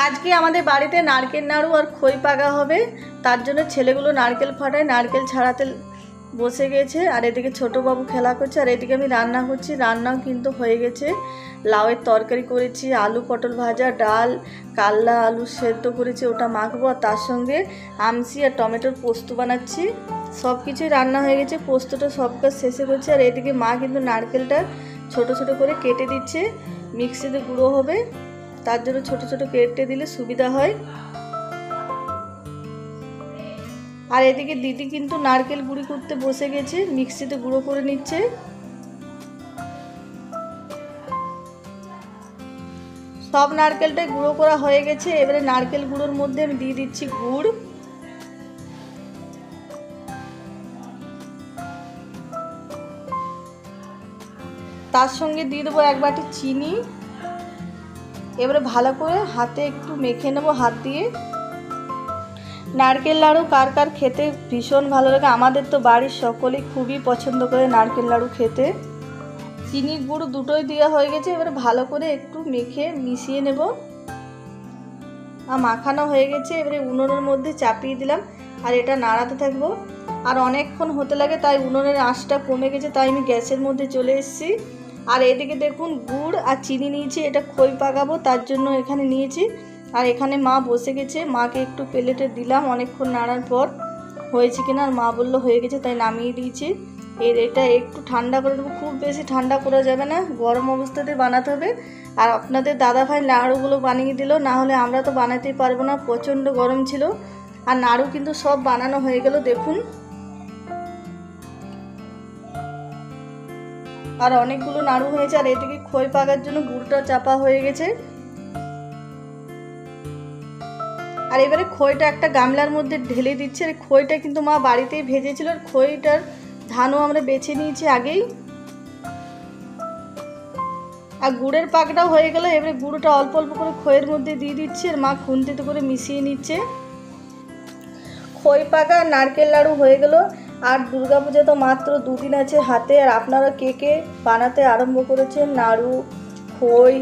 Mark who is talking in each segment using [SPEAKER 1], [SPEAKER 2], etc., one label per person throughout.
[SPEAKER 1] আজকে আমাদের বাড়িতে নারকেল নাড়ু আর খই পাকা হবে। তার জন্য ছেলেগুলো নারকেল ফাটায়, নারকেল ছাড়াতে বসে গেছে। আর এদিকে ছোটোবাবু খেলা করছে, আর এদিকে আমি রান্না করছি। রান্নাও কিন্তু হয়ে গেছে। লাউয়ের তরকারি করেছি, আলু পটল ভাজা, ডাল, কাল্লা আলু সেদ্ধ করেছি, ওটা মাখবো। আর তার সঙ্গে আমসি আর টমেটোর পোস্ত বানাচ্ছি। সব কিছুই রান্না হয়ে গেছে, পোস্তটা সব কাজ শেষে করছে। আর এদিকে মা কিন্তু নারকেলটা ছোট ছোট করে কেটে দিচ্ছে, মিক্সিতে গুঁড়ো হবে, তার জন্য ছোট ছোট কেটে দিলে সুবিধা হয়। আর এদিকে দিদি কিন্তু নারকেল গুঁড়ি করতে বসে গেছে, মিক্সিতে গুঁড়ো করে নিচ্ছে। সব নারকেলটাই গুঁড়ো করা হয়ে গেছে। এবারে নারকেল গুঁড়োর মধ্যে আমি দিয়ে দিচ্ছি গুড়, তার সঙ্গে দিয়ে দেবো 1 বাটি চিনি। এবারে ভালো করে হাতে একটু মেখে নেব হাত দিয়ে। নারকেল নাড়ু কার কার খেতে ভীষণ ভালো লাগে, আমাদের তো বাড়ির সকলেই খুবই পছন্দ করে নারকেল নাড়ু খেতে। চিনি গুড় দুটোই দেওয়া হয়ে গেছে। এবারে ভালো করে একটু মেখে মিশিয়ে নেব। আর মাখানো হয়ে গেছে। এবারে উনুনের মধ্যে চাপিয়ে দিলাম, আর এটা নাড়াতে থাকবো। আর অনেকক্ষণ হতে লাগে, তাই উনুনের আঁচটা কমে গেছে, তাই আমি গ্যাসের মধ্যে চলে এসেছি। আর এদিকে দেখুন গুড় আর চিনি নিয়েছি, এটা খই পাকাবো তার জন্য এখানে নিয়েছি। আর এখানে মা বসে গেছে, মাকে একটু প্লেটে দিলাম অনেকক্ষণ নাড়ার পর হয়েছে কিনা। আর মা বললো হয়ে গেছে, তাই নামিয়ে দিয়েছি। এটা একটু ঠান্ডা করে দেবো, খুব বেশি ঠান্ডা করা যাবে না, গরম অবস্থাতে বানাতে হবে। আর আপনাদের দাদাভাই নাড়ুগুলো বানিয়ে দিল, না হলে আমরা তো বানাতেই পারবো না, প্রচণ্ড গরম ছিল। আর নাড়ু কিন্তু সব বানানো হয়ে গেল দেখুন। আর অনেকগুলো নাড়ু হয়েছে। আর এদিকে খই পাকার জন্য গুড়টা চাপা হয়ে গেছে। আর এবারে খইটা একটা গামলার মধ্যে ঢেলে দিচ্ছে। আর খইটা কিন্তু মা বাড়িতেই ভেজেছিল, আর খইটার ধানও আমরা বেছে নিয়েছি আগেই। আর গুড়ের পাকটাও হয়ে গেল। এবারে গুড়টা অল্প অল্প করে খইয়ের মধ্যে দিয়ে দিচ্ছে, আর মা খুন্তিতে করে মিশিয়ে নিচ্ছে। খই পাকা নারকেল নাড়ু হয়ে গেল। আর দুর্গাপূজা তো মাত্র 2 দিন আছে হাতে। আর আপনারা কে কে বানাতে আরম্ভ করেছেন নাড়ু, খই,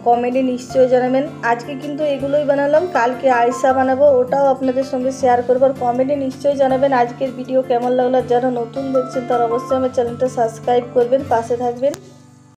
[SPEAKER 1] কমেন্টে নিশ্চয়ই জানাবেন। আজকে কিন্তু এগুলোই বানালাম, কালকে আইসা বানাবো, ওটাও আপনাদের সঙ্গে শেয়ার করবো। আর কমেন্টে নিশ্চয়ই জানাবেন আজকের ভিডিও কেমন লাগলো। যারা নতুন দেখছেন তারা অবশ্যই আমার চ্যানেলটা সাবস্ক্রাইব করবেন, পাশে থাকবেন।